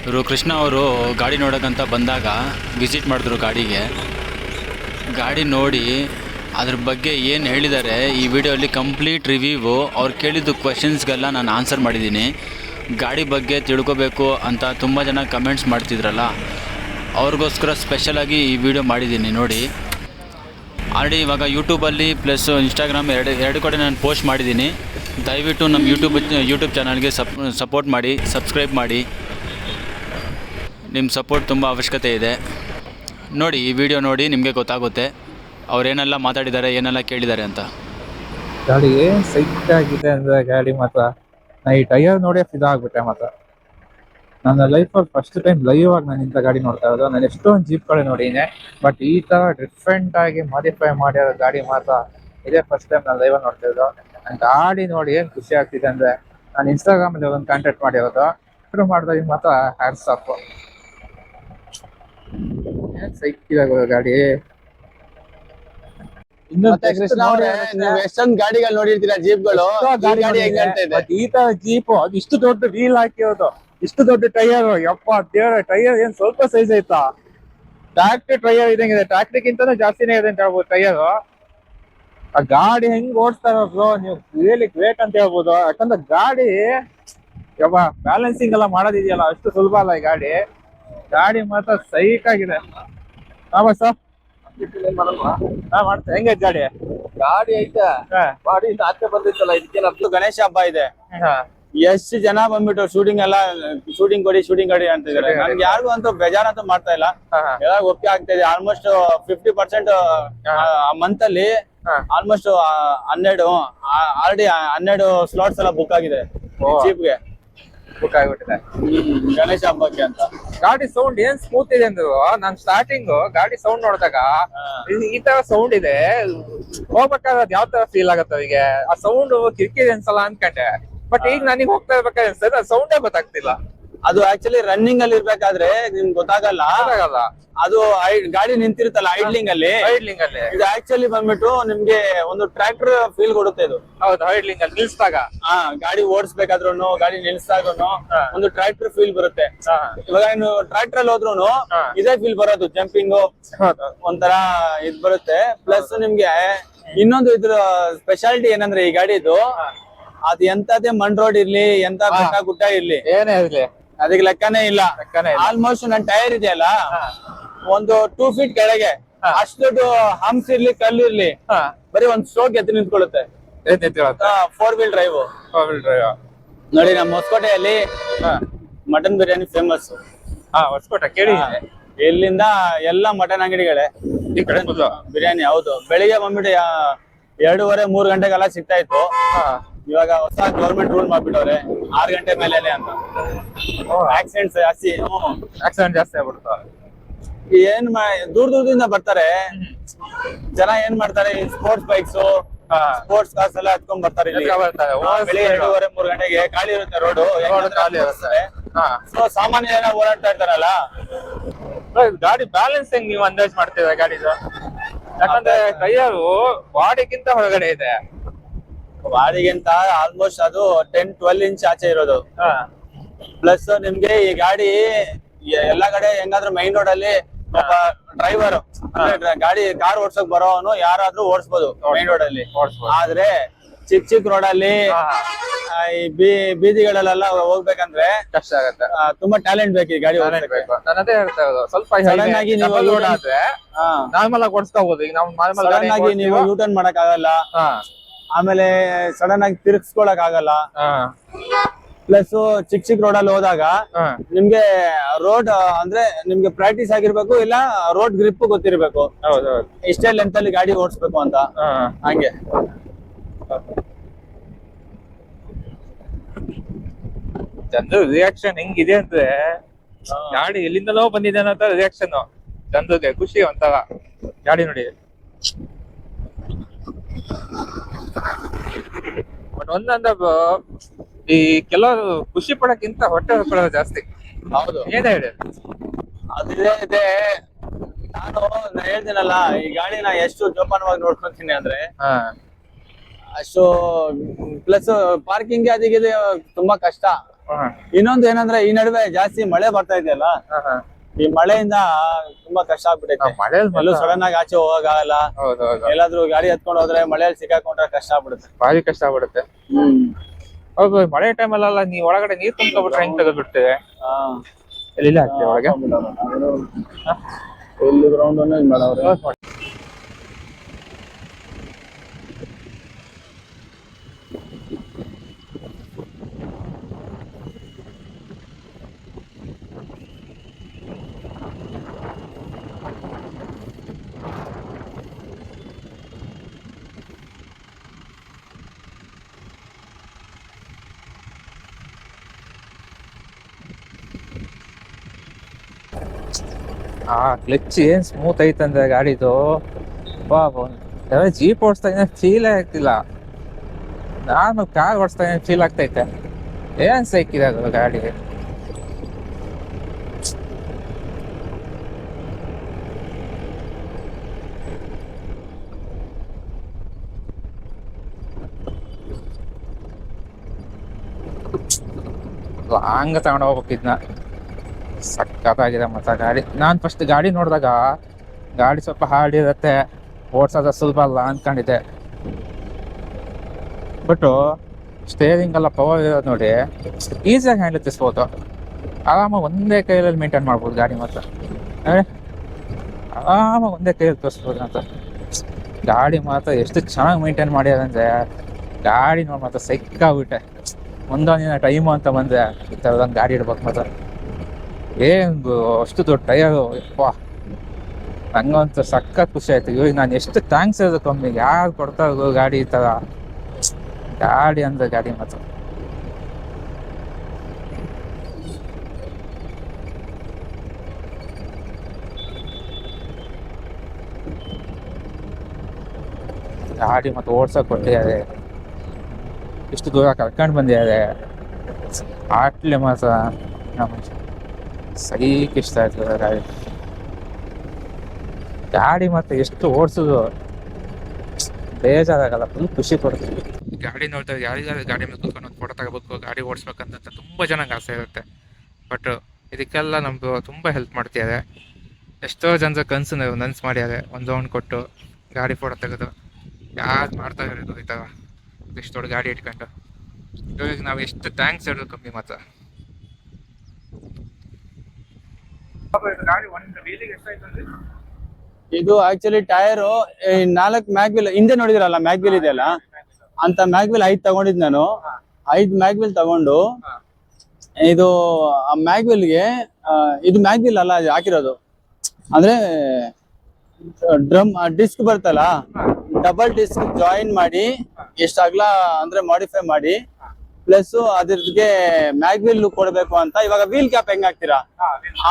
ಇವರು ಕೃಷ್ಣ ಅವರು ಗಾಡಿ ನೋಡೋಕ್ಕಂತ ಬಂದಾಗ ವಿಸಿಟ್ ಮಾಡಿದ್ರು ಗಾಡಿ ನೋಡಿ ಅದ್ರ ಬಗ್ಗೆ ಏನು ಹೇಳಿದ್ದಾರೆ ಈ ವಿಡಿಯೋಲಿ ಕಂಪ್ಲೀಟ್ ರಿವ್ಯೂ. ಅವ್ರು ಕೇಳಿದ್ದು ಕ್ವೆಶನ್ಸ್ಗೆಲ್ಲ ನಾನು ಆನ್ಸರ್ ಮಾಡಿದ್ದೀನಿ. ಗಾಡಿ ಬಗ್ಗೆ ತಿಳ್ಕೊಬೇಕು ಅಂತ ತುಂಬ ಜನ ಕಮೆಂಟ್ಸ್ ಮಾಡ್ತಿದ್ರಲ್ಲ, ಅವ್ರಿಗೋಸ್ಕರ ಸ್ಪೆಷಲಾಗಿ ಈ ವಿಡಿಯೋ ಮಾಡಿದ್ದೀನಿ ನೋಡಿ. ಆಲ್ರೆಡಿ ಇವಾಗ ಯೂಟ್ಯೂಬಲ್ಲಿ ಪ್ಲಸ್ ಇನ್ಸ್ಟಾಗ್ರಾಮ್ ಎರಡು ಕಡೆ ನಾನು ಪೋಸ್ಟ್ ಮಾಡಿದ್ದೀನಿ. ದಯವಿಟ್ಟು ನಮ್ಮ ಯೂಟ್ಯೂಬ್ ಚಾನಲ್ಗೆ ಸಪೋರ್ಟ್ ಮಾಡಿ, ಸಬ್ಸ್ಕ್ರೈಬ್ ಮಾಡಿ. ನಿಮ್ಮ ಸಪೋರ್ಟ್ ತುಂಬ ಅವಶ್ಯಕತೆ ಇದೆ. ನೋಡಿ ಈ ವಿಡಿಯೋ ನೋಡಿ, ನಿಮಗೆ ಗೊತ್ತಾಗುತ್ತೆ ಅವರೇನೆಲ್ಲ ಮಾತಾಡಿದ್ದಾರೆ, ಏನೆಲ್ಲ ಕೇಳಿದ್ದಾರೆ ಅಂತ. ಗಾಡಿ ಸೈಟ್ ಆಗಿದೆ ಅಂದರೆ ಗಾಡಿ ಮಾತ್ರ ನಾ ಈ ಟೈರ್ ನೋಡಿ ಫಿದಾ ಆಗ್ಬಿಟ್ಟೆ. ಮಾತ್ರ ನನ್ನ ಲೈಫಲ್ಲಿ ಫಸ್ಟ್ ಟೈಮ್ ಲೈವ್ ಆಗಿ ನಾನು ಇಂಥ ಗಾಡಿ ನೋಡ್ತಾ ಇರೋದು. ನಾನು ಎಷ್ಟೊಂದು ಜೀಪ್ಗಳು ನೋಡಿದ್ದೀನಿ, ಬಟ್ ಈ ಥರ ಡಿಫ್ರೆಂಟ್ ಆಗಿ ಮಾಡಿಫೈ ಮಾಡಿರೋ ಗಾಡಿ ಮಾತ್ರ ಇದೇ ಫಸ್ಟ್ ಟೈಮ್ ನಾನು ಲೈವ್ ನೋಡ್ತಾ ಇರೋದು. ನನ್ನ ಗಾಡಿ ನೋಡಿ ಏನು ಖುಷಿ ಆಗ್ತಿದೆ ಅಂದರೆ, ನಾನು ಇನ್ಸ್ಟಾಗ್ರಾಮಲ್ಲಿ ಒಂದು ಕಾಂಟ್ಯಾಕ್ಟ್ ಮಾಡಿರೋದು ಶುರು ಮಾಡಿದಾಗ ಮಾತ್ರ ಹ್ಯಾಂಡ್ಸ್ ಆಫ್. ಏನು ಸೈಕಿದೆ ಗಾಡಿ. ಎಷ್ಟೊಂದು ಗಾಡಿಗಳು ನೋಡಿರ್ತೀರಾ ಜೀಪ್ಗಳು, ಈ ತರ ಜೀಪ್ ಅದು ಇಷ್ಟು ದೊಡ್ಡ ವೀಲ್ ಹಾಕಿರೋದು, ಇಷ್ಟು ದೊಡ್ಡ ಟೈರ್. ಯಪ್ಪ ದೇವ್ರ, ಟೈರ್ ಏನ್ ಸ್ವಲ್ಪ ಸೈಜ್ ಐತಾ? ಟ್ರಾಕ್ಟರ್ ಟೈರ್ ಇದಂಗಿದೆ, ಟ್ರಾಕ್ಟರ್ಗಿಂತನೂ ಜಾಸ್ತಿನೇ ಇದೆ ಅಂತ ಹೇಳ್ಬೋದು ಟೈರ್. ಆ ಗಾಡಿ ಹೆಂಗ್ ಓಡಿಸ್ತಾರ ಬ್ರೋ, ನೀವು ರಿಯಲಿ ಗ್ರೇಟ್ ಅಂತ ಹೇಳ್ಬೋದು. ಯಾಕಂದ್ರೆ ಗಾಡಿ ಯಪ್ಪ ಬ್ಯಾಲೆನ್ಸಿಂಗ್ ಎಲ್ಲ ಮಾಡೋದಿದೆಯಲ್ಲ, ಅಷ್ಟು ಸುಲಭ ಅಲ್ಲ ಈ ಗಾಡಿ ಮಾತ್ರ ಸೈಕ್ ಆಗಿದೆ. ಸರ್ ಮಾಡ್ತಾ ಹೆಂಗ ಗಾಡಿ ಐತೆ ಗಾಡಿ ಆಚೆ ಬಂದಿತ್ತಲ್ಲ, ಇದಕ್ಕೆ ಗಣೇಶ ಹಬ್ಬ ಇದೆ. ಎಷ್ಟು ಜನ ಬಂದ್ಬಿಟ್ಟು ಶೂಟಿಂಗ್ ಕೊಡಿ ಅಂತಿದ್ದಾರೆ. ನನ್ಗೆ ಯಾರಿಗೂ ಅಂತೂ ಬೇಜಾರಂತೂ ಮಾಡ್ತಾ ಇಲ್ಲ, ಎಲ್ಲ ಒಪ್ಪಿಗೆ ಆಗ್ತಾ ಇದೆ. ಆಲ್ಮೋಸ್ಟ್ 50% ಮಂತ್ ಅಲ್ಲಿ ಆಲ್ಮೋಸ್ಟ್ 12 ಸ್ಲಾಟ್ಸ್ ಎಲ್ಲ ಬುಕ್ ಆಗಿದೆ ಜೀಪ್ಗೆ. ಬುಕ್ ಆಗ್ಬಿಟ್ಟಿದೆ ಗಣೇಶ ಹಬ್ಬಕ್ಕೆ ಅಂತ. ಗಾಡಿ ಸೌಂಡ್ ಏನ್ ಸ್ಮೂತ್ ಇದೆ ಅಂದ್ರು. ನಾನ್ ಸ್ಟಾರ್ಟಿಂಗ್ ಗಾಡಿ ಸೌಂಡ್ ನೋಡಿದಾಗ ಈ ತರ ಸೌಂಡ್ ಇದೆ, ಹೋಗ್ಬೇಕಾದ್ರೆ ಯಾವ ತರ ಫೀಲ್ ಆಗತ್ತ ಅವರಿಗೆ, ಆ ಸೌಂಡ್ ಕಿರಿಕಿರಿ ಅನ್ಸಲ್ಲ ಅನ್ಕೊಂಡೆ. ಬಟ್ ಈಗ ನನಗೆ ಹೋಗ್ತಾ ಇರ್ಬೇಕಾದ್ರೆ ಸೌಂಡೇ ಗೊತ್ತಾಗ್ತಿಲ್ಲ. ಅದು ಆಕ್ಚುಲಿ ರನ್ನಿಂಗ್ ಅಲ್ಲಿ ಇರ್ಬೇಕಾದ್ರೆ ನಿಮ್ಗೆ ಗೊತ್ತಾಗಲ್ಲ. ಅದು ಗಾಡಿ ನಿಂತಿರುತ್ತಲ್ಲ ಐಡ್ಲಿಂಗ್ ಅಲ್ಲಿ, ಇದು ಆಕ್ಚುಲಿ ಬಂದ್ಬಿಟ್ಟು ನಿಮ್ಗೆ ಒಂದು ಟ್ರ್ಯಾಕ್ಟರ್ ಫೀಲ್ ಕೊಡುತ್ತೆ ಇದು. ಹೌದು, ಐಡ್ಲಿಂಗ್ ಅಲ್ಲಿ ನಿಲ್ಸಿದಾಗ ಗಾಡಿ ಓಡಿಸ್ಬೇಕಾದ್ರೂ, ಗಾಡಿ ನಿಲ್ಸಿದಾಗ್ರು ಒಂದು ಟ್ರ್ಯಾಕ್ಟರ್ ಫೀಲ್ ಬರುತ್ತೆ. ಇವಾಗ ನೀವು ಟ್ರ್ಯಾಕ್ಟರ್ ಅಲ್ಲಿ ಹೋದ್ರು ಇದೇ ಫೀಲ್ ಬರೋದು, ಜಂಪಿಂಗ್ ಒಂಥರ ಇದ್ ಬರುತ್ತೆ. ಪ್ಲಸ್ ನಿಮ್ಗೆ ಇನ್ನೊಂದು ಇದ್ರ ಸ್ಪೆಷಾಲಿಟಿ ಏನಂದ್ರೆ, ಈ ಗಾಡಿದು ಅದ್ ಎಂತದೇ ಮಣ್ ರೋಡ್ ಇರ್ಲಿ, ಎಂತ ಬೆಟ್ಟ ಗುಡ್ಡ ಇರ್ಲಿ, ಏನೇ ಇರ್ಲಿ ಅದಕ್ಕೆ ಲೆಕ್ಕನೇ ಇಲ್ಲ. ಆಲ್ಮೋಸ್ಟ್ ನನ್ ಟೈರ್ ಇದೆಯಲ್ಲ, ಒಂದು 2 ಫೀಟ್ ಕೆಳಗೆ ಅಷ್ಟು ದೊಡ್ಡ ಹಂಪ್ಸ್ ಇರ್ಲಿ, ಕಲ್ಲಿರ್ಲಿ, ಬರೀ ಒಂದ್ ಸ್ಟ್ರೋಕ್ ಎದ್ದು ನಿಂತ್ಕೊಳ್ಳುತ್ತೆ. 4 ವೀಲ್ ಡ್ರೈವ್ ನೋಡಿ. ನಮ್ಮ ಹೊಸಕೋಟೆಯಲ್ಲಿ ಮಟನ್ ಬಿರಿಯಾನಿ ಫೇಮಸ್. ಹೊಸಕೋಟೆ ಕೇಳಿ, ಇಲ್ಲಿಂದ ಎಲ್ಲಾ ಮಟನ್ ಅಂಗಡಿಗಳೇ ಈ ಕಡೆ ಬಿರಿಯಾನಿ. ಹೌದು, ಬೆಳಿಗ್ಗೆ ಬಂದ್ಬಿಟ್ಟು 2:30-3 ಗಂಟೆಗೆಲ್ಲ ಸಿಗ್ತಾ ಇತ್ತು. ಇವಾಗ ಹೊಸ ಗವರ್ಮೆಂಟ್ ರೂಲ್ ಮಾಡ್ಬಿಟ್ಟವ್ರೆ 6 ಗಂಟೆ ಮೇಲೆ ಅಂತ. ಆಕ್ಸಿಡೆಂಟ್ಸ್ ಜಾಸ್ತಿ ಆಗ್ಬಿಡ್ತಾವ. ಏನ್ ದೂರದಿಂದ ಬರ್ತಾರೆ ಜನ, ಏನ್ ಮಾಡ್ತಾರೆ, ಸ್ಪೋರ್ಟ್ಸ್ ಬೈಕ್ಸ್, ಸ್ಪೋರ್ಟ್ಸ್ ಕಾರ್ಸ್ ಎಲ್ಲ ಹತ್ಕೊಂಡ್ ಬರ್ತಾರೆ. ಬೆಳಿಗ್ಗೆ 2:30-3 ಗಂಟೆಗೆ ಖಾಲಿ ಇರುತ್ತೆ ರೋಡು, ಸೊ ಸಾಮಾನ್ಯ ಜನ ಓಡಾಡ್ತಾ ಇರ್ತಾರಲ್ಲ. ಗಾಡಿ ಬ್ಯಾಲೆನ್ಸ್ ಹೆಂಗ್ ನೀವು ಅಂದಾಜ್ ಮಾಡ್ತೀರಾ ಗಾಡಿದು? ಯಾಕಂದ್ರೆ ಟೈರು ಬಾಡಿಗಿಂತ ಹೊರಗಡೆ ಇದೆ. ಬಾಡಿಗಿಂತ ಆಲ್ಮೋಸ್ಟ್ ಅದು 10-12 ಇಂಚ್ ಆಚೆ ಇರೋದು. ಪ್ಲಸ್ ನಿಮ್ಗೆ ಈ ಗಾಡಿ ಎಲ್ಲಾ ಕಡೆ ಹೆಂಗಾದ್ರೂ ಮೈನ್ ರೋಡ್ ಅಲ್ಲಿ ಡ್ರೈವರ್ ಗಾಡಿ ಕಾರ್ ಓಡ್ಸಕ್ ಬರೋನು ಯಾರಾದ್ರೂ ಓಡಿಸಬಹುದು ಮೈನ್ ರೋಡ್ ಅಲ್ಲಿ. ಆದ್ರೆ ಚಿಕ್ಕ ರೋಡ್ ಅಲ್ಲಿ ಬೀದಿಗಳಲ್ಲೆಲ್ಲ ಹೋಗ್ಬೇಕಂದ್ರೆ ಕಷ್ಟ ಆಗತ್ತೆ. ತುಂಬಾ ಟ್ಯಾಲೆಂಟ್ ಬೇಕು ಈ ಗಾಡಿ ಓಡಿಸ್ಬೇಕು. ನಾನು ಅದೇ ಹೇಳ್ತಾ ಇರೋದು, ಸ್ವಲ್ಪ ಸಡನ್ ಆಗಿ ನೀವು ನಾರ್ಮಲ್ ಆಗಿ ಓಡಿಸ್ಕೋಬಹುದು. ಈಗ ನಾವು ಸಡನ್ ಆಗಿ ನೀವು ಯೂ ಟರ್ನ್ ಮಾಡಕ್ ಆಗಲ್ಲ, ಆಮೇಲೆ ಸಡನ್ ಆಗಿ ತಿರ್ಗಿಸ್ಕೊಳಕ್ ಆಗಲ್ಲ. ಪ್ಲಸ್ ಚಿಕ್ಕ ರೋಡ್ ಅಲ್ಲಿ ಹೋದಾಗ ನಿಮ್ಗೆ ರೋಡ್ ಅಂದ್ರೆ ನಿಮ್ಗೆ ಪ್ರಾಕ್ಟೀಸ್ ಆಗಿರ್ಬೇಕು, ಇಲ್ಲ ರೋಡ್ ಗ್ರಿಪ್ ಗೊತ್ತಿರ್ಬೇಕು, ಇಷ್ಟೇ ಲೆಂತ್ ಅಲ್ಲಿ ಗಾಡಿ ಓಡಿಸ್ಬೇಕು ಅಂತ. ಹಂಗೆ ಜನರ ರಿಯಾಕ್ಷನ್ ಹೆಂಗಿದೆ ಅಂದ್ರೆ, ಗಾಡಿ ಎಲ್ಲಿಂದಲೋ ಬಂದಿದೆ ಅನ್ನೋ ರಿಯಾಕ್ಷನ್ ಜನರಿಗೆ. ಖುಷಿ ಒಂಥರ ಗಾಡಿ ನೋಡಿ. ಬಟ್ ಒಂದಂದ್ರೆ ಈ ಕೆಲವರು ಖುಷಿ ಪಡಕ್ಕಿಂತ ಹೊಟ್ಟೆ ಪಡೋದು ಜಾಸ್ತಿ. ಹೌದು, ಏನ್ ಹೇಳಿ ಅದೇ ನಾನು ಹೇಳ್ತೀನಲ್ಲ, ಈ ಗಾಡಿನ ಎಷ್ಟು ಜೋಪಾನವಾಗಿ ನೋಡ್ಕೊಂತೀನಿ ಅಂದ್ರೆ ಅಷ್ಟು. ಪ್ಲಸ್ ಪಾರ್ಕಿಂಗ್ ಅದಕ್ಕೆ ತುಂಬಾ ಕಷ್ಟ. ಇನ್ನೊಂದು ಏನಂದ್ರೆ ಈ ನಡುವೆ ಜಾಸ್ತಿ ಮಳೆ ಬರ್ತಾ ಇದೆಯಲ್ಲ, ಈ ಮಳೆಯಿಂದ ತುಂಬಾ ಕಷ್ಟ ಆಗ್ಬಿಟ್ಟೈತೆ. ಎಲ್ಲೂ ಸಡನ್ ಆಗಿ ಆಚೆ ಹೋಗಕ್ಕಾಗಲ್ಲ. ಎಲ್ಲಾದ್ರೂ ಗಾಡಿ ಹತ್ಕೊಂಡು ಹೋದ್ರೆ ಮಳೆಯಲ್ಲಿ ಸಿಕ್ಕಾಕೊಂಡ್ರೆ ಕಷ್ಟ ಆಗ್ಬಿಡುತ್ತೆ, ಭಾರಿ ಕಷ್ಟ ಆಗ್ಬಿಡುತ್ತೆ. ಹೌದು, ಮಳೆ ಟೈಮಲ್ಲ ನೀವ್ ಒಳಗಡೆ ನೀರ್ ತುಂಬ್ಕೊಬಿಟ್ರೆ ಹೆಂಗ್ ತೆಗೆದ್ಬಿಡ್ತೇವೆ? ಎಲ್ಲಿ ಹಾಕ್ತೇವೆ ಒಳಗೆ? ಎಲ್ಲಿ ಗ್ರೌಂಡ್ ಅನ್ನ ಇದ್ ಮಾಡವ್ರೆ. ಕ್ಲಚ್ ಏನ್ ಸ್ಮೂತ್ ಐತಂದ್ರೆ ಗಾಡಿದು. ಜೀಪ್ ಓಡಿಸ್ತಾ ಫೀಲ್ ಆಗ್ತಿಲ್ಲ, ನಾನು ಕಾರ್ ಓಡಿಸ್ತಾ ಫೀಲ್ ಆಗ್ತೈತೆ. ಏನ್ ಸೈಕಿದೆ ಅದು ಗಾಡಿ. ಲಾಂಗ್ ತಗೊಂಡು ಹೋಗ್ಬೇಕಿದ್ನ. ಸಕ್ಕತ್ತಾಗಿದೆ ಮತ್ತ ಗಾಡಿ. ನಾನು ಫಸ್ಟ್ ಗಾಡಿ ನೋಡಿದಾಗ ಗಾಡಿ ಸ್ವಲ್ಪ ಹಾರ್ಡ್ ಇರುತ್ತೆ, ಓಡ್ಸೋದ ಸುಲಭ ಅಲ್ಲ ಅನ್ಕೊಂಡಿದ್ದೆ. ಬಟ್ ಸ್ಟೇರಿಂಗ್ ಎಲ್ಲ ಪವರ್ ಇರೋದು ನೋಡಿ, ಈಸಿಯಾಗಿ ಹ್ಯಾಂಡಲ್ ತಿಸ್ಬೋದು. ಆರಾಮಾಗಿ ಒಂದೇ ಕೈಯಲ್ಲಿ ಮೇಂಟೈನ್ ಮಾಡ್ಬೋದು ಗಾಡಿ ಮಾತ್ರ. ಆರಾಮಾಗಿ ಒಂದೇ ಕೈಯಲ್ಲಿ ತೋರಿಸ್ಬೋದು ಅಂತ. ಗಾಡಿ ಮಾತ್ರ ಎಷ್ಟು ಚೆನ್ನಾಗಿ ಮೇಂಟೈನ್ ಮಾಡ್ಯಾರಂದ್ರೆ ಗಾಡಿ ನೋಡಿ ಮಾತ್ರ ಸಿಕ್ಕಾಗ್ಬಿಟ್ಟೆ. ಒಂದೊಂದಿನ ಟೈಮು ಅಂತ ಬಂದರೆ ಈ ಥರದೊಂದು ಗಾಡಿ ಇಡ್ಬೇಕು ಮಾತ್ರ. ಏನು ಅಷ್ಟು ದೊಡ್ಡ ಟೈರು, ಯಪ್ಪಾ ನಂಗಂತೂ ಸಕ್ಕ ಖುಷಿ ಆಯ್ತು. ಇವಾಗ ನಾನು ಎಷ್ಟು ಥ್ಯಾಂಕ್ಸ್ ಇರೋದು ಕಮ್ಮಿ. ಯಾರು ಕೊಡ್ತಾರೋ ಗಾಡಿ ಈ ಥರ ಗಾಡಿ ಅಂದ್ರೆ ಗಾಡಿ ಮಾತ್ರ. ಗಾಡಿ ಮತ್ತೆ ಓಡ್ಸೋಕೆ ಕೊಟ್ಟಿದ್ದಾರೆ, ಇಷ್ಟು ದೂರ ಕರ್ಕೊಂಡು ಬಂದಿದ್ದಾರೆ. ಆಟ್ಲೆ ಮಾತ್ರ ಸೈಕ್ ಇಷ್ಟ ಆಯ್ತು ಗಾಡಿ. ಗಾಡಿ ಮತ್ತೆ ಎಷ್ಟು ಓಡಿಸೋದು ಬೇಜಾರಾಗಲ್ಲ, ಫುಲ್ ಖುಷಿ ಕೊಡ್ತೀವಿ. ಗಾಡಿ ನೋಡ್ತಾರೆ, ಯಾರಿಗಾದ್ರೆ ಗಾಡಿ ಮೇಲೆ ಕೂತ್ಕೊಂಡು ಒಂದು ಫೋಟೋ ತಗೋಬೇಕು, ಗಾಡಿ ಓಡಿಸ್ಬೇಕಂತ ತುಂಬ ಜನಕ್ಕೆ ಆಸೆ ಇರುತ್ತೆ. ಬಟ್ ಇದಕ್ಕೆಲ್ಲ ನಮ್ಮದು ತುಂಬ ಹೆಲ್ಪ್ ಮಾಡ್ತಿದ್ದಾರೆ. ಎಷ್ಟೋ ಜನರ ಕನಸು ನನಸು ಮಾಡ್ಯಾರೆ, ಒಂದು ಲೋನ್ ಕೊಟ್ಟು ಗಾಡಿ ಫೋಟೋ ತೆಗೆದು. ಯಾರು ಮಾಡ್ತಾ ಇರೋದು ಈ ಥರ ಇಷ್ಟು ದೊಡ್ಡ ಗಾಡಿ ಇಟ್ಕೊಂಡು. ಇವಾಗ ನಾವು ಎಷ್ಟು ಥ್ಯಾಂಕ್ಸ್ ಹೇಳೋದು ಕಮ್ಮಿ ಮಾತ್ರ. ಇದು ಆಕ್ಚುಲಿ ಟೈರು 4 ಮ್ಯಾಗ್ವಿಲ್ ಹಿಂದೆ ನೋಡಿದಿರಲ್ಲ, ಮ್ಯಾಗ್ವಿಲ್ ಇದೆಯಲ್ಲ ಅಂತ ಮ್ಯಾಗ್ವಿಲ್ 5 ತಗೊಂಡಿದ್ ನಾನು. 5 ಮ್ಯಾಗ್ವಿಲ್ ತಗೊಂಡು ಇದು ಆ ಮ್ಯಾಗ್ವಿಲ್ಗೆ ಇದು ಮ್ಯಾಗ್ವಿಲ್ ಅಲ್ಲ ಇದು ಹಾಕಿರೋದು, ಅಂದ್ರೆ ಡ್ರಮ್ ಡಿಸ್ಕ್ ಬರ್ತಲ್ಲ, ಡಬಲ್ ಡಿಸ್ಕ್ ಜಾಯಿನ್ ಮಾಡಿ ಎಷ್ಟಾಗ್ಲ ಅಂದ್ರೆ ಮಾಡಿಫೈ ಮಾಡಿ, ಪ್ಲಸ್ ಅದ್ರದ್ಗೆ ಮ್ಯಾಗ್ವಿಲ್ ಲುಕ್ ಕೊಡ್ಬೇಕು ಅಂತ. ಇವಾಗ ವೀಲ್ ಕ್ಯಾಪ್ ಹೆಂಗ್ ಹಾಕ್ತೀರಾ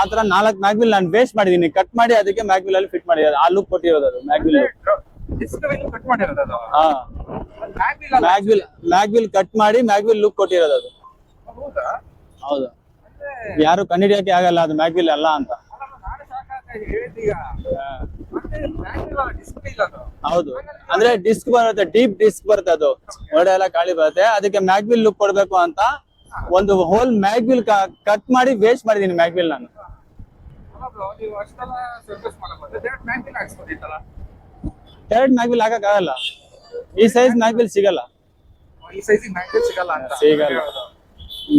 ಆತರ 4 ಮ್ಯಾಗ್ವಿಲ್ ನಾನು ವೇಸ್ಟ್ ಮಾಡಿದೀನಿ, ಕಟ್ ಮಾಡಿ ಅದಕ್ಕೆ ಮ್ಯಾಗ್ವಿಲ್ ಅಲ್ಲಿ ಫಿಟ್ ಮಾಡಿರೋದು. ಆ ಲುಕ್ ಕೊಟ್ಟಿರೋದು ಅದು ಮ್ಯಾಗ್ವಿಲ್. ಮ್ಯಾಗ್ವಿಲ್ ಕಟ್ ಮಾಡಿ ಮ್ಯಾಗ್ವಿಲ್ ಲುಕ್ ಕೊಟ್ಟಿರೋದು ಅದು. ಹೌದು, ಯಾರು ಕಂಡಿಡಿಯಕ್ಕೆ ಆಗಲ್ಲ ಅದು ಮ್ಯಾಗ್ವಿಲ್ ಅಲ್ಲ ಅಂತ. ಹೌದು, ಅಂದ್ರೆ ಡಿಸ್ಕ್ ಬರುತ್ತೆ, ಡೀಪ್ ಡಿಸ್ಕ್ ಬರುತ್ತೆ, ಅದು ಒಡೆ ಎಲ್ಲ ಖಾಲಿ ಬರುತ್ತೆ. ಅದಕ್ಕೆ ಮ್ಯಾಗ್ವಿಲ್ ಲುಕ್ ಕೊಡ್ಬೇಕು ಅಂತ ಒಂದು ಹೋಲ್ ಮ್ಯಾಗ್ವಿಲ್ ಕಟ್ ಮಾಡಿ ವೇಸ್ಟ್ ಮಾಡಿದೀನಿ ಮ್ಯಾಗ್ವಿಲ್ ನಾನು. ಡೈರೆಕ್ಟ್ ಮ್ಯಾಗ್ವಿಲ್ ಹಾಕಕ್ ಆಗಲ್ಲ, ಈ ಸೈಜ್ ಮ್ಯಾಗ್ವಿಲ್ ಸಿಗಲ್ಲ.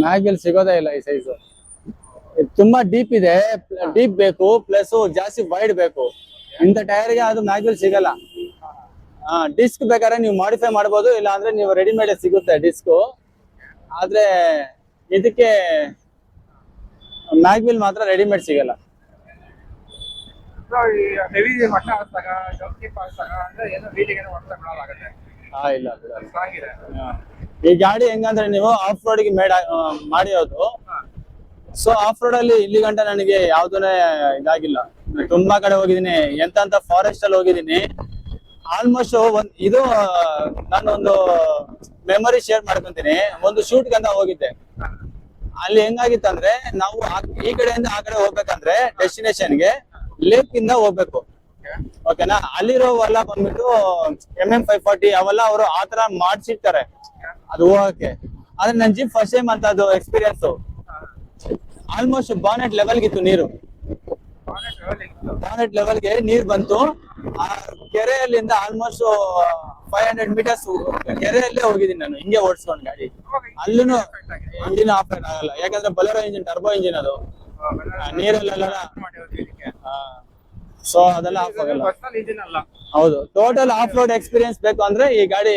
ಮ್ಯಾಗ್ವಿಲ್ ಸಿಗೋದೇ ಇಲ್ಲ ಈ ಸೈಜ್. ತುಂಬಾ ಡೀಪ್ ಇದೆ, ಡೀಪ್ ಬೇಕು, ಪ್ಲಸ್ ಜಾಸ್ತಿ ವೈಡ್ ಬೇಕು. ಇಂಥ ಟೈರ್ಗೆ ಅದು ಮ್ಯಾಗ್ವಿಲ್ ಸಿಗಲ್ಲ. ಡಿಸ್ಕ್ ಬೇಕಾದ್ರೆ ನೀವು ಮಾಡಿಫೈ ಮಾಡ್ಬೋದು, ಇಲ್ಲ ಅಂದ್ರೆ ನೀವು ರೆಡಿಮೇಡ್ ಸಿಗುತ್ತೆ ಡಿಸ್ಕ್. ಆದ್ರೆ ಇದಕ್ಕೆ ಮ್ಯಾಗ್ವಿಲ್ ಮಾತ್ರ ರೆಡಿಮೇಡ್ ಸಿಗಲ್ಲ. ಇಲ್ಲ, ಈ ಗಾಡಿ ಹೆಂಗಂದ್ರೆ ನೀವು ಆಫ್ ರೋಡ್ಗೆ ಮಾಡಿರೋದು. ಸೊ ಆಫ್ ರೋಡ್ ಅಲ್ಲಿ ಇಲ್ಲಿ ಗಂಟ ನನಗೆ ಯಾವ್ದನೇ ಇದಾಗಿಲ್ಲ. ತುಂಬಾ ಕಡೆ ಹೋಗಿದ್ದೀನಿ, ಎಂತ ಫಾರೆಸ್ಟ್ ಅಲ್ಲಿ ಹೋಗಿದ್ದೀನಿ. ಆಲ್ಮೋಸ್ಟ್ ಇದು ನಾನೊಂದು ಮೆಮೊರಿ ಶೇರ್ ಮಾಡ್ಕೊಂತೀನಿ. ಒಂದು ಶೂಟ್ ಗಂತ ಹೋಗಿದ್ದೆ, ಅಲ್ಲಿ ಹೆಂಗಾಗಿತ್ತಂದ್ರೆ ನಾವು ಈ ಕಡೆಯಿಂದ ಆ ಕಡೆ ಹೋಗ್ಬೇಕಂದ್ರೆ ಡೆಸ್ಟಿನೇಷನ್ಗೆ ಲೇಕ್ ಇಂದ ಹೋಗ್ಬೇಕು, ಓಕೆನಾ. ಅಲ್ಲಿರೋವೆಲ್ಲ ಬಂದ್ಬಿಟ್ಟು MM 540 ಅವೆಲ್ಲ ಅವರು ಆತರ ಮಾಡ್ಸಿರ್ತಾರೆ ಅದು ಹೋಗಕ್ಕೆ. ಆದ್ರೆ ನನ್ ಜೀಪ್ ಫಸ್ಟ್ ಟೈಮ್ ಅಂತ ಅದು ಎಕ್ಸ್ಪೀರಿಯನ್ಸ್. ಆಲ್ಮೋಸ್ಟ್ ಬಾನೆಟ್ ಲೆವೆಲ್ಗಿತ್ತು ನೀರು, ಬಾನೆಟ್ ಲೆವೆಲ್ಗೆ ನೀರ್ ಬಂತು. ಆ ಕೆರೆಯಲ್ಲಿಂದ ಆಲ್ಮೋಸ್ಟ್ 500 ಮೀಟರ್ಸ್ ಕೆರೆಯಲ್ಲೇ ಹೋಗಿದ್ದೀನಿ ನಾನು ಹಿಂಗೆ ಓಡಿಸ್ಕೊಂಡು ಗಾಡಿ. ಅಲ್ಲೂ ಇಂಜಿನ್ ಆಫ್ ಆಗಲ್ಲ, ಯಾಕಂದ್ರೆ ಬೊಲೆರೋ ಇಂಜಿನ್, ಟರ್ಬೋ ಇಂಜಿನ್ ಅದು, ನೀರಲ್ಲೆಲ್ಲ. ಸೊ ಅದೆಲ್ಲ ಆಫ್ ಆಗಲ್ಲ. ಹೌದು, ಟೋಟಲ್ ಆಫ್ ರೋಡ್ ಎಕ್ಸ್ಪೀರಿಯನ್ಸ್ ಬೇಕು ಅಂದ್ರೆ ಈ ಗಾಡಿ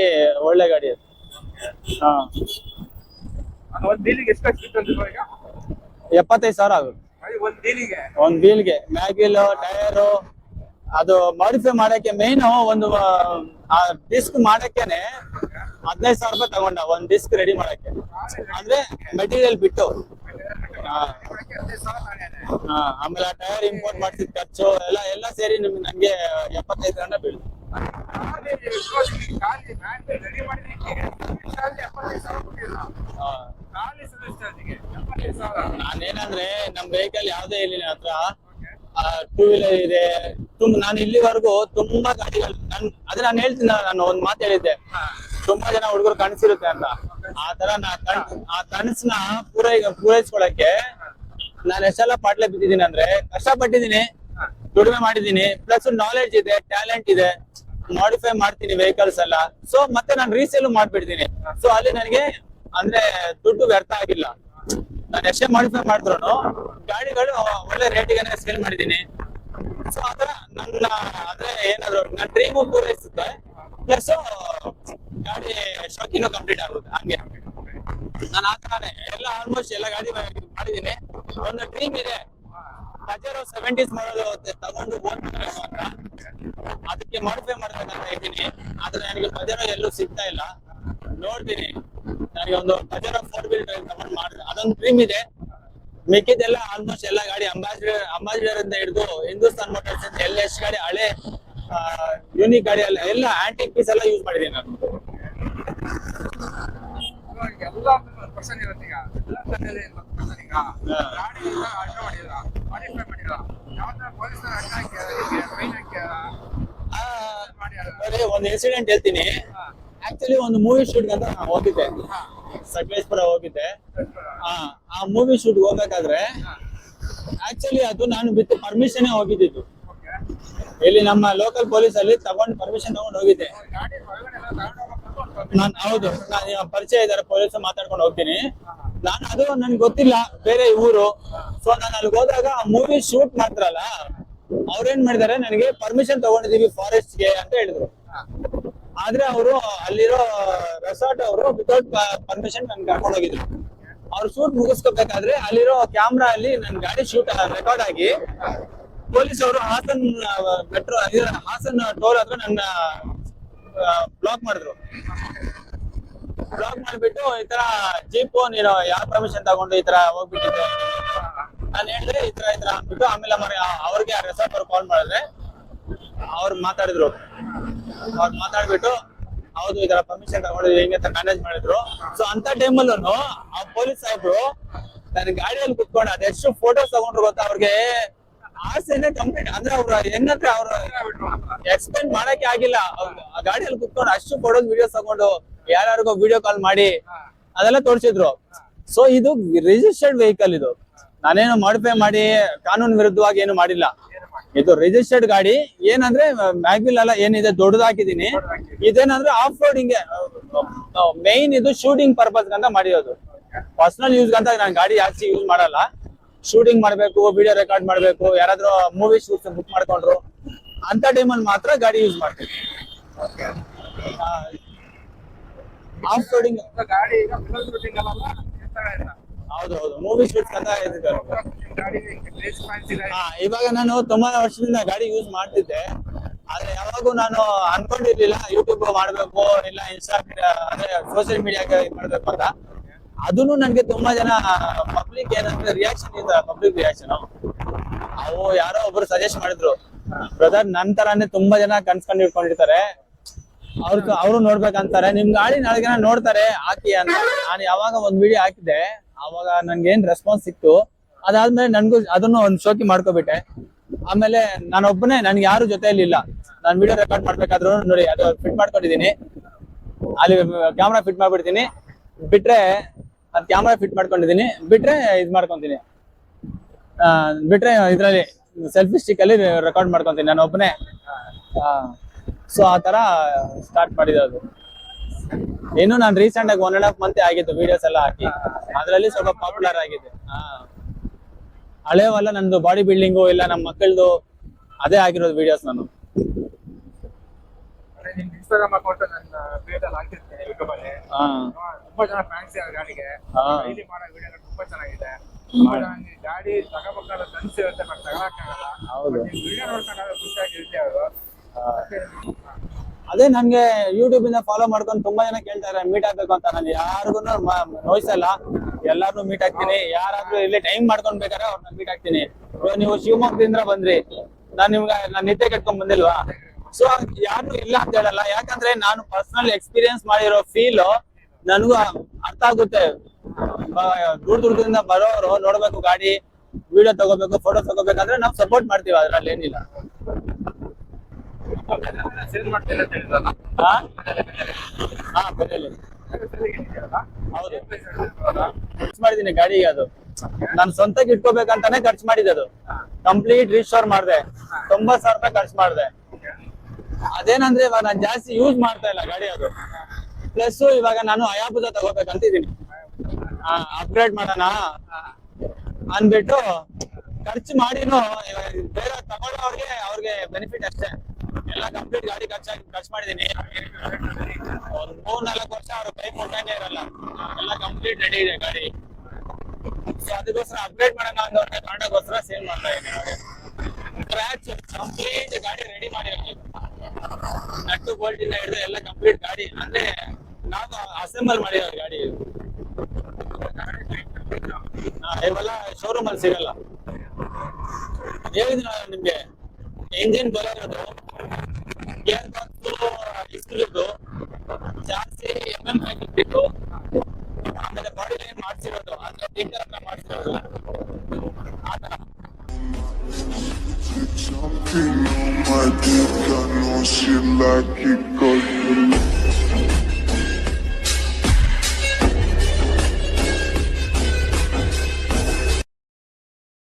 ಒಳ್ಳೆ ಗಾಡಿ ಅದು. ಹಾ, 75,000 ಆಗುತ್ತೆ ಒಂದ್ ವೀಲ್ಗೆ. ಮ್ಯಾಗಿಲ್ ಟೈರು ಅದು ಮಾಡಿಫೈ ಮಾಡಕ್ಕೆ ಮೇನ್ ಒಂದು ಡಿಸ್ಕ್ ಮಾಡಕ್ಕೇನೆ 15,000 ರೂಪಾಯಿ ತಗೊಂಡ, ಒಂದ್ ಡಿಸ್ಕ್ ರೆಡಿ ಮಾಡಕ್ಕೆ. ಅಂದ್ರೆ ಮೆಟೀರಿಯಲ್ ಬಿಟ್ಟು. ಆಮೇಲೆ ಟೈರ್ ಇಂಪೋರ್ಟ್ ಮಾಡ್ಸಿದ ಖರ್ಚು ಎಲ್ಲ ಸೇರಿ ನಂಗೆ 75,000 ಬೀಳುತ್ತೆ. ನಾನೇನಂದ್ರೆ ನಮ್ ವೆಹಿಕಲ್ ಯಾವ್ದೇ ಇಲ್ಲ ಹತ್ರ, 2 ವೀಲರ್ ಇದೆ. ನಾನು ಇಲ್ಲಿವರೆಗೂ ತುಂಬಾ ಗಾಡಿಗಳು ಅದೇ ನಾನು ಹೇಳ್ತೀನಿ, ನಾನು ಒಂದ್ ಮಾತು ಹೇಳಿದ್ದೆ, ತುಂಬಾ ಜನ ಹುಡುಗರು ಕನಸಿರುತ್ತೆ ಅಂತ. ಆ ತರ ಆ ಕನಸನ್ನ ಪೂರೈಸ್ಕೊಳಕ್ಕೆ ನಾನು ಎಷ್ಟೆಲ್ಲ ಪಾಟ್ಲೆ ಬಿದ್ದಿದ್ದೀನಿ ಅಂದ್ರೆ, ಕಷ್ಟಪಟ್ಟಿದ್ದೀನಿ, ದುಡಿಮೆ ಮಾಡಿದೀನಿ, ಪ್ಲಸ್ ನಾಲೆಡ್ಜ್ ಇದೆ, ಟ್ಯಾಲೆಂಟ್ ಇದೆ, ಮಾಡಿಫೈ ಮಾಡ್ತೀನಿ ವೆಹಿಕಲ್ಸ್ ಎಲ್ಲ. ಸೊ ಮತ್ತೆ ನಾನು ರೀಸೇಲ್ ಮಾಡ್ಬಿಡ್ತೀನಿ. ಸೊ ಅಲ್ಲಿ ನನಗೆ ಅಂದ್ರೆ ದುಡ್ಡು ವ್ಯರ್ಥ ಆಗಿಲ್ಲ. ನಾನು ಎಷ್ಟೇ ಮಾಡಿಫೈ ಮಾಡಿದ್ರು ಗಾಡಿಗಳು ಒಳ್ಳೆ ರೇಟಿಗೆ ಸೇಲ್ ಮಾಡಿದೀನಿ. ಸೊ ಆತರ ನನ್ನ ಅಂದ್ರೆ ಏನಾದ್ರು ನನ್ನ ಡ್ರೀಮು ಪೂರೈಸುತ್ತೆ, ಪ್ಲಸ್ ಗಾಡಿ ಶೋಕಿನೂ ಕಂಪ್ಲೀಟ್ ಆಗುತ್ತೆ. ಹಂಗೆ ನಾನು ಆತರನೇ ಎಲ್ಲ ಆಲ್ಮೋಸ್ಟ್ ಎಲ್ಲ ಗಾಡಿ ಮಾಡಿದೀನಿ. ಒಂದು ಡ್ರೀಮ್ ಇದೆ, ಪಜೆರೋ 70s ಮಾಡೋದು ತಗೊಂಡು ಓದ್ಬೇಕು ಅಂತ, ಅದಕ್ಕೆ ಮಾಡಿಫೈ ಮಾಡ್ಬೇಕಂತ ಇದ್ದೀನಿ. ಆದ್ರೆ ನನಗೆ ಪಜೆರೋ ಎಲ್ಲೂ ಸಿಗ್ತಾ ಇಲ್ಲ, ನೋಡ್ತೀನಿ. ನನಗೆ ಒಂದು ಪಜೆರೋ 4 ವೀಲ್ ಡ್ರೈವ್ ತಗೊಂಡು ಮಾಡಿದೆ, ಅದೊಂದು ಡ್ರೀಮ್ ಇದೆ. ಮಿಕ್ಕಿದೆಲ್ಲ ಆಲ್ಮೋಸ್ಟ್ ಎಲ್ಲ ಗಾಡಿ ಅಂಬಾಸಿಡರ್ ಅಂತ ಹಿಡಿದು ಹಿಂದೂಸ್ತಾನ್ ಮೋಟರ್ಸ್ ಅಂತ ಎಲ್ಲ ಎಷ್ಟು ಗಾಡಿ ಹಳೆ ಯೂನಿಕ್ ಗಾಡಿ ಎಲ್ಲ ಆಂಟಿಕ್ ಪೀಸ್ ಎಲ್ಲ ಯೂಸ್ ಮಾಡಿದೀನಿ ನಾನು. ಒಂದು ಇನ್ಸಿಡೆಂಟ್ ಹೇಳ್ತೀನಿ. ಆಕ್ಚುಲಿ ಒಂದು ಮೂವಿ ಶೂಟ್ ಅಂತ ನಾನು ಹೋಗಿದ್ದೆ, ಸಕಲೇಶ್ಪುರ ಹೋಗಿದ್ದೆ. ಆ ಮೂವಿ ಶೂಟ್ ಹೋಗ್ಬೇಕಾದ್ರೆ ಆಕ್ಚುಲಿ ಅದು ನಾನು ವಿತ್ ಪರ್ಮಿಷನ್ ಹೋಗಿದ್ದು. ಇಲ್ಲಿ ನಮ್ಮ ಲೋಕಲ್ ಪೊಲೀಸ್ ಅಲ್ಲಿ ತಗೊಂಡು ಪರ್ಮಿಷನ್ ತಗೊಂಡು ಹೋಗಿದ್ದೆ ನಾನು. ಹೌದು, ನಾನು ಪರಿಚಯ ಇದ್ದಾರೆ ಪೊಲೀಸ್, ಮಾತಾಡ್ಕೊಂಡು ಹೋಗ್ತೀನಿ ನಾನು. ಅದು ನನ್ಗೆ ಗೊತ್ತಿಲ್ಲ, ಬೇರೆ ಊರು. ಸೊ ನಾನು ಅಲ್ಲಿಗೆ ಹೋದಾಗ ಮೂವಿ ಶೂಟ್ ಮಾಡ್ತಾರಲ್ಲ, ಅವ್ರೇನ್ ಮಾಡಿದಾರೆ, ನನಗೆ ಪರ್ಮಿಷನ್ ತಗೊಂಡಿದೀವಿ ಫಾರೆಸ್ಟ್ಗೆ ಅಂತ ಹೇಳಿದ್ರು. ಆದ್ರೆ ಅವರು ಅಲ್ಲಿರೋ ರೆಸಾರ್ಟ್ ಅವರು ವಿತೌಟ್ ಪರ್ಮಿಷನ್ ನನ್ ಕರ್ಕೊಂಡು ಹೋಗಿದ್ರು. ಅವ್ರು ಶೂಟ್ ಮುಗಿಸ್ಕೋಬೇಕಾದ್ರೆ ಅಲ್ಲಿರೋ ಕ್ಯಾಮ್ರಾ ಅಲ್ಲಿ ನನ್ ಗಾಡಿ ಶೂಟ್ ರೆಕಾರ್ಡ್ ಆಗಿ ಪೊಲೀಸ್ ಅವರು ಹಾಸನ್ ಟೋಲ್ ಹತ್ರ ನನ್ನ ಬ್ಲಾಕ್ ಮಾಡಿದ್ರು. ಬ್ಲಾಕ್ ಮಾಡ್ಬಿಟ್ಟು ಈ ತರ ಜೀಪು ನೀನು ಯಾವ ಪರ್ಮಿಷನ್ ತಗೊಂಡು ಈ ತರ ಹೋಗ್ಬಿಟ್ಟಿದ್ದೆ ನಾನು ಹೇಳಿದ್ರೆ ಈ ತರ ಅಂದ್ಬಿಟ್ಟು. ಆಮೇಲೆ ಅವ್ರಿಗೆ ರೆಸಾರ್ಟ್ ಅವ್ರು ಕಾಲ್ ಮಾಡಿದ್ರೆ ಅವ್ರು ಮಾತಾಡಿದ್ರು. ಅವ್ರು ಮಾತಾಡ್ಬಿಟ್ಟು ಹೌದು ಈ ತರ ಪರ್ಮಿಷನ್ ತಗೊಂಡಿದ್ವಿ ಹಿಂಗೆ ಮ್ಯಾನೇಜ್ ಮಾಡಿದ್ರು. ಸೊ ಅಂತ ಟೈಮಲ್ಲೂ ಆ ಪೊಲೀಸ್ ಸಾಹೇಬ್ರು ನನ್ನ ಗಾಡಿಯಲ್ಲಿ ಕುತ್ಕೊಂಡು ಅದೆಷ್ಟು ಫೋಟೋಸ್ ತಗೊಂಡ್ರು ಗೊತ್ತಾ, ಅವ್ರಿಗೆ ಆಸೆನೆ ಕಂಪ್ಲೀಟ್. ಅಂದ್ರೆ ಅವ್ರ ಹೆಂಗಂದ್ರೆ ಅವ್ರು ಎಕ್ಸ್ಪ್ಲೇನ್ ಮಾಡಕ್ಕೆ ಆಗಿಲ್ಲ. ಆ ಗಾಡಿಯಲ್ಲಿ ಕುತ್ಕೊಂಡು ಅಷ್ಟು ಫೋಟೋಸ್ ವಿಡಿಯೋಸ್ ತಗೊಂಡು ಯಾರ್ಯಾರಿಗೋ ವಿಡಿಯೋ ಕಾಲ್ ಮಾಡಿ ಅದೆಲ್ಲ ತೋರಿಸಿದ್ರು. ಸೊ ಇದು ರಿಜಿಸ್ಟರ್ಡ್ ವೆಹಿಕಲ್, ಇದು ನಾನೇನು ಮಾಡಿಫೈ ಮಾಡಿ ಕಾನೂನು ವಿರುದ್ಧವಾಗಿ ಏನು ಮಾಡಿಲ್ಲ. ಇದು ರಿಜಿಸ್ಟರ್ಡ್ ಗಾಡಿ. ಏನಂದ್ರೆ ಮ್ಯಾಗ್ವಿಲ್ ಎಲ್ಲ ಏನಿದೆ ದೊಡ್ಡದು ಹಾಕಿದೀನಿ. ಇದೇನಂದ್ರೆ ಆಫ್ ರೋಡಿಂಗ್ ಮೇನ್, ಇದು ಶೂಟಿಂಗ್ ಪರ್ಪಸ್ ಅಂತ ಮಾಡಿರೋದು. ಪರ್ಸನಲ್ ಯೂಸ್ ಅಂತ ನಾನು ಗಾಡಿ ಜಾಸ್ತಿ ಯೂಸ್ ಮಾಡಲ್ಲ. ಶೂಟಿಂಗ್ ಮಾಡ್ಬೇಕು, ವಿಡಿಯೋ ರೆಕಾರ್ಡ್ ಮಾಡ್ಬೇಕು, ಯಾರಾದ್ರೂ ಮೂವಿ ಶೂಟ್ಸ್ ಬುಕ್ ಮಾಡ್ಕೊಂಡ್ರು ಅಂತ ಟೈಮಲ್ಲಿ ಮಾತ್ರ ಗಾಡಿ ಯೂಸ್ ಮಾಡ್ತೀನಿ. ಆಫ್ ರೋಡಿಂಗ್ ಹೌದು, ಮೂವಿ ಶೂಟ್ಸ್ ಅಂತ ಇದ್ದಾರೆ. ಇವಾಗ ನಾನು ತುಂಬಾ ವರ್ಷದಿಂದ ಗಾಡಿ ಯೂಸ್ ಮಾಡ್ತಿದ್ದೆ. ಆದ್ರೆ ಯಾವಾಗೂ ನಾನು ಅನ್ಕೊಂಡಿರ್ಲಿಲ್ಲ ಯೂಟ್ಯೂಬ್ ಮಾಡ್ಬೇಕು, ಇಲ್ಲ ಇನ್ಸ್ಟಾಗ್ರಾಮ್ ಅಂದ್ರೆ ಸೋಷಿಯಲ್ ಮೀಡಿಯಾಗೆ ಮಾಡ್ಬೇಕು ಅಂತ. ಅದನ್ನು ನನ್ಗೆ ತುಂಬಾ ಜನ ಪಬ್ಲಿಕ್ ಏನಂದ್ರೆ ರಿಯಾಕ್ಷನ್ ಇದೆ, ಪಬ್ಲಿಕ್ ರಿಯಾಕ್ಷನ್. ಅವು ಯಾರೋ ಒಬ್ರು ಸಜೆಸ್ಟ್ ಮಾಡಿದ್ರು, ಬ್ರದರ್ ನನ್ ತರಾನೇ ತುಂಬಾ ಜನ ಕನ್ಸ್ಕೊಂಡು ಇಟ್ಕೊಂಡಿರ್ತಾರೆ, ಅವ್ರು ನೋಡ್ಬೇಕಂತಾರೆ, ನಿಮ್ ಗಾಡಿ ನಾಳೆಗೆ ನೋಡ್ತಾರೆ ಹಾಕಿ ಅಂತ. ನಾನು ಯಾವಾಗ ಒಂದ್ ವಿಡಿಯೋ ಹಾಕಿದ್ದೆ ಅವಾಗ ನನ್ಗೆ ಏನ್ ರೆಸ್ಪಾನ್ಸ್ ಸಿಕ್ತು. ಅದಾದ್ಮೇಲೆ ನನ್ಗೂ ಅದನ್ನು ಒಂದ್ ಶೋಕಿ ಮಾಡ್ಕೊಬಿಟ್ಟೆ. ಆಮೇಲೆ ನಾನೊಬ್ಬನೇ, ನನ್ಗೆ ಯಾರು ಜೊತೆಯಲ್ಲಿ ಇಲ್ಲ. ನಾನ್ ವಿಡಿಯೋ ರೆಕಾರ್ಡ್ ಮಾಡ್ಬೇಕಾದ್ರು ನೋಡಿ ಅದು ಫಿಟ್ ಮಾಡ್ಕೊಂಡಿದೀನಿ, ಅಲ್ಲಿ ಕ್ಯಾಮ್ರಾ ಫಿಟ್ ಮಾಡ್ಬಿಡ್ತೀನಿ. ಬಿಟ್ರೆ ಅದ್ ಕ್ಯಾಮ್ರಾ ಫಿಟ್ ಮಾಡ್ಕೊಂಡಿದೀನಿ, ಬಿಟ್ರೆ ಇದ್ ಮಾಡ್ಕೊಂತೀನಿ, ಬಿಟ್ರೆ ಇದ್ರಲ್ಲಿ ಸೆಲ್ಫಿ ಸ್ಟಿಕ್ ಅಲ್ಲಿ ರೆಕಾರ್ಡ್ ಮಾಡ್ಕೊಂತೀನಿ ನಾನು ಒಬ್ಬನೇ. ಸೊ ಆ ತರ ಸ್ಟಾರ್ಟ್ ಮಾಡಿದೆ ಅದು. ಇನ್ನು ನಾನು ರೀಸೆಂಟ್ ಆಗಿ 1.5 month ಆಗಿದ್ದು ವಿಡಿಯೋಸ್ ಎಲ್ಲ ಹಾಕಿ, ಅದ್ರಲ್ಲಿ ಸ್ವಲ್ಪ ಪಾಪ್ಯುಲರ್ ಆಗಿದೆ. ಹಳೆವಲ್ಲ ನಂದು ಬಾಡಿ ಬಿಲ್ಡಿಂಗು ಇಲ್ಲ ನಮ್ಮ ಮಕ್ಕಳದು ಅದೇ ಆಗಿರೋದು ವಿಡಿಯೋಸ್ ನಾನು. ಇನ್ಸ್ಟಾಗ್ರಾಮ್ ಅಕೌಂಟ್ ನನ್ನ ಪೇಜ್ ಅಲ್ಲಿ ಹಾಕಿರ್ತೀನಿ, ಯೂಟ್ಯೂಬ್ ಅಲ್ಲಿ ತುಂಬಾ ಜನ ಫ್ಯಾನ್ಸ್ ಇದ್ದಾರೆ ಗಾಡಿಗೆ. ಡೈಲಿ ಮಾಡೋ ವಿಡಿಯೋ ತುಂಬಾ ಚೆನ್ನಾಗಿದೆ. ತುಂಬಾ ಜನ ಗಾಡಿ ತಗೋಬೇಕಾದ ಕನ್ಸು ಇರುತ್ತೆ, ಬಟ್ ತಗೊಳಕ್ಕಾಗಲ್ಲ. ಹೌದು, ವಿಡಿಯೋ ನೋಡ್ಕೊಂಡಾಗ ಖುಷಿಯಾಗಿರುತ್ತೆ ಅವರು. ಅದೇ ನನ್ಗೆ ಯೂಟ್ಯೂಬ್ ಇಂದ ಫಾಲೋ ಮಾಡ್ಕೊಂಡು ತುಂಬಾ ಜನ ಕೇಳ್ತಾರೆ ಮೀಟ್ ಆಗ್ಬೇಕು ಅಂತ. ನಾನು ಯಾರಿಗೂ ನೋಯ್ಸಲ್ಲ, ಎಲ್ಲಾರ್ನು ಮೀಟ್ ಆಗ್ತೀನಿ. ಯಾರಾದ್ರೂ ಇಲ್ಲಿ ಟೈಮ್ ಮಾಡ್ಕೊಂಡ್ ಬೇಕಾದ್ರೆ ಅವ್ರನ್ನ ಮೀಟ್ ಆಗ್ತೀನಿ. ನೀವು ಶಿವಮೊಗ್ಗದಿಂದ ಬಂದ್ರಿ, ನಾನ್ ನಿದ್ದೆ ಕಟ್ಕೊಂಡ್ ಬಂದಿಲ್ವಾ? ಸೊ ಯಾರು ಇಲ್ಲ ಅಂತ ಹೇಳಲ್ಲ, ಯಾಕಂದ್ರೆ ನಾನು ಪರ್ಸನಲ್ ಎಕ್ಸ್ಪೀರಿಯನ್ಸ್ ಮಾಡಿರೋ ಫೀಲ್ ನನಗೂ ಅರ್ಥ ಆಗುತ್ತೆ. ದೂರದಿಂದ ಬರೋರು ನೋಡ್ಬೇಕು ಗಾಡಿ, ವಿಡಿಯೋ ತಗೋಬೇಕು, ಫೋಟೋ ತಗೋಬೇಕಂದ್ರೆ ನಾವು ಸಪೋರ್ಟ್ ಮಾಡ್ತೀವಿ, ಅದ್ರಲ್ಲಿ ಏನಿಲ್ಲ. ಹೌದು, ಖರ್ಚು ಮಾಡಿದೀನಿ ಗಾಡಿಗೆ. ಅದು ನಾನು ಸ್ವಂತಕ್ಕೆ ಇಟ್ಕೋಬೇಕಂತಾನೆ ಖರ್ಚು ಮಾಡಿದೆ. ಅದು ಕಂಪ್ಲೀಟ್ ರೀಸ್ಟೋರ್ ಮಾಡಿದೆ, 90,000 ರೂಪಾಯಿ ಖರ್ಚು ಮಾಡಿದೆ. ಅದೇನಂದ್ರೆ ಇವಾಗ ನಾನು ಜಾಸ್ತಿ ಯೂಸ್ ಮಾಡ್ತಾ ಇಲ್ಲ ಗಾಡಿ. ಅದು ಪ್ಲಸ್ ಇವಾಗ ನಾನು ಹಯಾಬುಜಾ ತಗೋಬೇಕಂತಿದ್ದೀನಿ, ಅಪ್ಗ್ರೇಡ್ ಮಾಡೋಣ ಅನ್ಬಿಟ್ಟು ಖರ್ಚು ಮಾಡಿನೂ ಬೇರೆ ಅವ್ರಿಗೆ ಬೆನಿಫಿಟ್ ಅಷ್ಟೇ. ಎಲ್ಲ ಕಂಪ್ಲೀಟ್ ಗಾಡಿ ಖರ್ಚು ಮಾಡಿದೀನಿ. ಒಂದ್ 3-4 ವರ್ಷ ಅವ್ರ ಕೈ ಕೊಟ್ಟಾನೆ ಇರಲ್ಲ, ಎಲ್ಲ ಕಂಪ್ಲೀಟ್ ರೆಡಿ ಇದೆ ಗಾಡಿ. ಸೊ ಅದಕ್ಕೋಸ್ಕರ ಅಪ್ಗ್ರೇಡ್ ಮಾಡೋಣ ಅಂತ ಕಾರಣಕ್ಕೋಸ್ಕರ ಸೇಲ್ ಮಾಡ್ತಾ ಇದ್ದೀನಿ. ಸ್ಕ್ರಾಚ್ ಕಂಪ್ಲೀಟ್ ಗಾಡಿ ರೆಡಿ ಮಾಡಿರ್ತೀವಿ, ನಟ್ಟು ಬೋಲ್ಟ್ ಇಂದ ಹಿಡಿದು ಎಲ್ಲ ಕಂಪ್ಲೀಟ್ ಗಾಡಿ ಅಂದ್ರೆ ನಾವು ಅಸೆಂಬಲ್ ಮಾಡಿರೋದು ಗಾಡಿ. ಇವೆಲ್ಲ ಶೋರೂಮ್ ಅಲ್ಲಿ ಸಿಗಲ್ಲ. ಹೇಳಿದ್ನ ನಿಮ್ಗೆ, ಎಂಜಿನ್ ಬರೋದು ಗೇರ್ ಬಾಕ್ಸ್ ಇಸ್ಕಿಲಿದ್ದು ಜಾಸ್ತಿ MM ಆಗಿತ್ತು, ಆಮೇಲೆ ಬಾಡಿ ಲೈನ್ ಮಾಡ್ಸಿರೋದು, ಅಂದ್ರೆ ಟೀಚರ್ ಹತ್ರ ಮಾಡ್ಸಿರೋದು ಆ ತರ. Jumping on my dick, I know she like it 'cause you